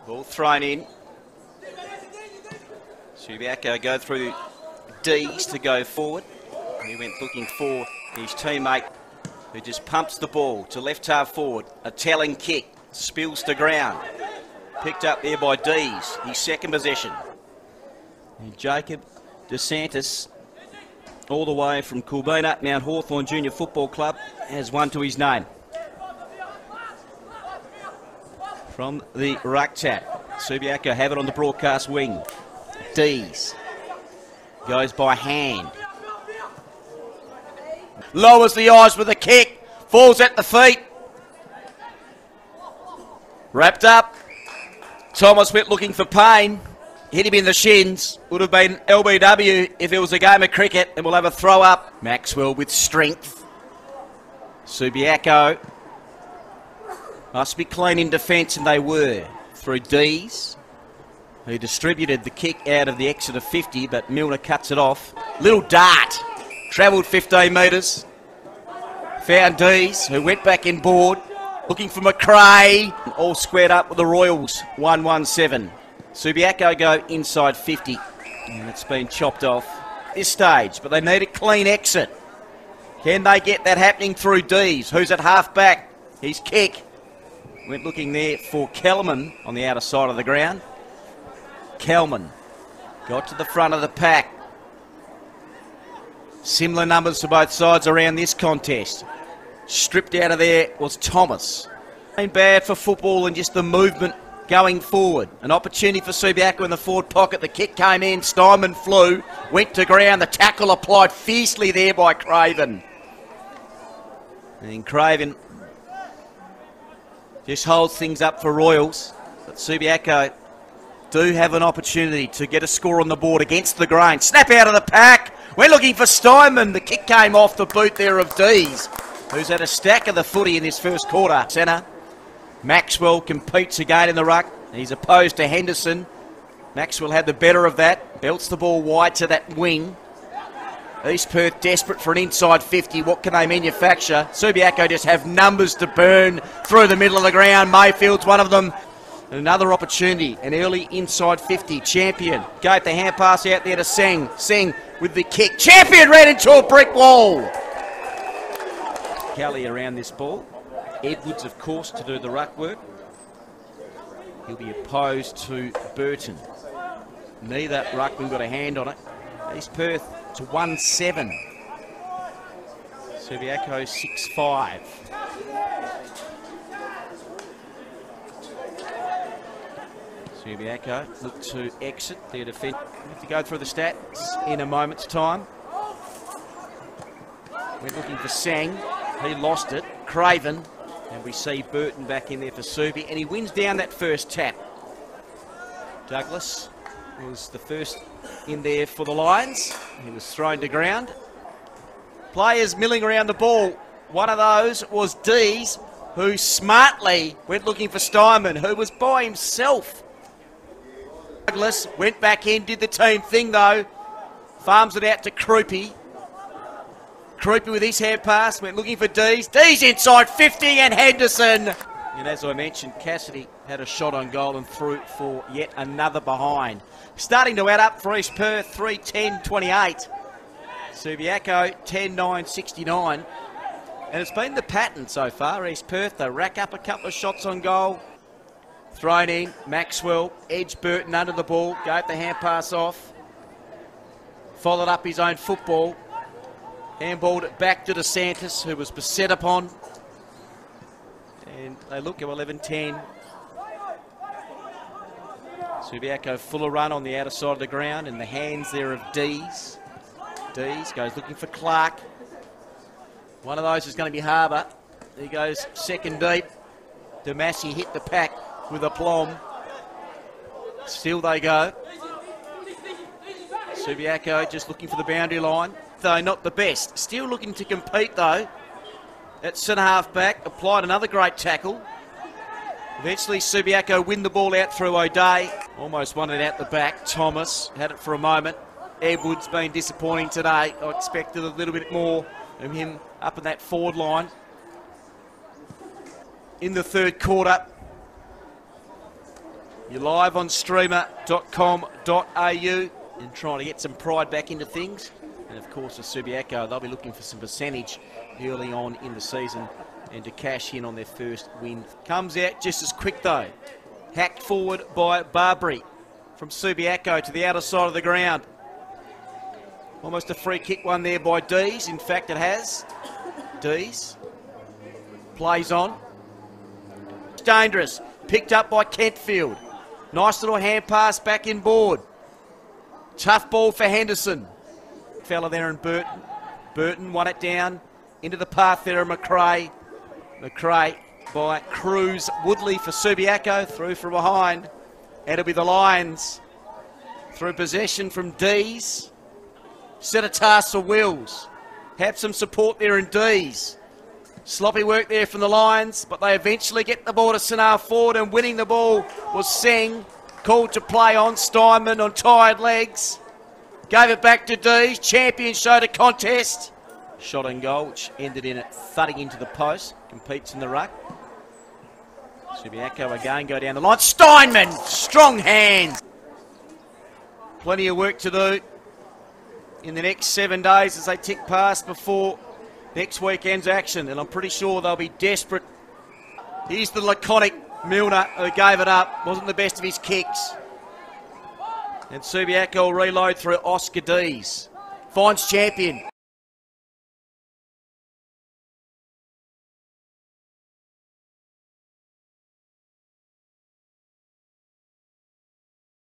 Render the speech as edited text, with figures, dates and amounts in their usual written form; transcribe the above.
Ball thrown in. Subiaco go through Dees to go forward. He went looking for his teammate who just pumps the ball to left half forward. A telling kick, spills to ground. Picked up there by Dees, his second possession. And Jacob DeSantis, all the way from Coolbeena, Mount Hawthorn Junior Football Club, has one to his name. From the ruck tap, Subiaco have it on the broadcast wing. Dees goes by hand. Lowers the eyes with a kick, falls at the feet. Wrapped up. Thomas went looking for pain. Hit him in the shins. Would have been LBW if it was a game of cricket, and we'll have a throw up. Maxwell with strength. Subiaco must be clean in defence, and they were. Through Dees, who distributed the kick out of the exit of 50, but Milner cuts it off. Little dart. Travelled 15 metres. Found Dees, who went back in board. Looking for McRae. All squared up with the Royals. 1-1-7. Subiaco go inside 50. And it's been chopped off at this stage, but they need a clean exit. Can they get that happening through Dees, who's at half back? His kick went looking there for Kelman on the outer side of the ground. Kelman got to the front of the pack. Similar numbers to both sides around this contest. Stripped out of there was Thomas. Ain't bad for football and just the movement going forward. An opportunity for Subiaco in the forward pocket. The kick came in. Steinman flew. Went to ground. The tackle applied fiercely there by Craven. And Craven just holds things up for Royals. But Subiaco do have an opportunity to get a score on the board against the grain. Snap out of the pack. We're looking for Steinman. The kick came off the boot there of Dees, who's had a stack of the footy in this first quarter. Centre. Maxwell competes again in the ruck. He's opposed to Henderson. Maxwell had the better of that. Belts the ball wide to that wing. East Perth desperate for an inside 50. What can they manufacture? Subiaco just have numbers to burn through the middle of the ground. Mayfield's one of them. Another opportunity. An early inside 50. Champion. Gave the hand pass out there to Singh. Singh with the kick. Champion ran into a brick wall. Kelly around this ball. Edwards, of course, to do the ruck work. He'll be opposed to Burton. Neither ruckman got a hand on it. East Perth to 1-7. Subiaco 6-5. Subiaco look to exit their defence. We have to go through the stats in a moment's time. We're looking for Sang. He lost it. Craven. And we see Burton back in there for Subi. And he wins down that first tap. Douglas was the first in there for the Lions. He was thrown to ground. Players milling around the ball. One of those was Dees, who smartly went looking for Steinman, who was by himself. Douglas went back in, did the team thing though. Farms it out to Croupy. Croupy with his hand pass, went looking for Dees. Dees inside 50 and Henderson. And as I mentioned, Cassidy had a shot on goal and threw for yet another behind. Starting to add up for East Perth, 3-10-28. Subiaco, 10-9-69. And it's been the pattern so far. East Perth, they rack up a couple of shots on goal. Thrown in, Maxwell, edge Burton under the ball, gave the hand pass off. Followed up his own football. Handballed it back to DeSantis, who was beset upon. And they look at 11-10. Subiaco full of run on the outer side of the ground, and the hands there of Dees. Dees goes looking for Clark. One of those is going to be Harbour. He goes second deep. Damasi hit the pack with aplomb. Still they go. Subiaco just looking for the boundary line, though not the best. Still looking to compete though. At centre half back, applied another great tackle. Eventually Subiaco win the ball out through O'Day. Almost won it out the back. Thomas had it for a moment. Edwards been disappointing today. I expected a little bit more of him up in that forward line. In the third quarter, You're live on streamer.com.au and trying to get some pride back into things. And of course, the Subiaco, they'll be looking for some percentage early on in the season and to cash in on their first win. Comes out just as quick though. Hacked forward by Barbary from Subiaco to the outer side of the ground. Almost a free kick one there by Dees. In fact, it has. Dees plays on. It's dangerous. Picked up by Kentfield. Nice little hand pass back in board. Tough ball for Henderson. Fella there in Burton. Burton won it down into the path there of McRae. McRae by Cruz. Woodley for Subiaco. Through from behind. It'll be the Lions. Through possession from Dees. Set a task for Wills. Have some support there in Dees. Sloppy work there from the Lions, but they eventually get the ball to Sinar Ford, and winning the ball was Seng. Called to play on Steinman on tired legs. Gave it back to Dees. Champion showed a contest. Shot and goal, which ended in it thudding into the post. Competes in the ruck. Subiaco again go down the line. Steinman! Strong hands. Plenty of work to do in the next 7 days as they tick past before next weekend's action, and I'm pretty sure they'll be desperate. Here's the laconic Milner who gave it up. Wasn't the best of his kicks. And Subiaco will reload through Oscar Dees. Finds champion.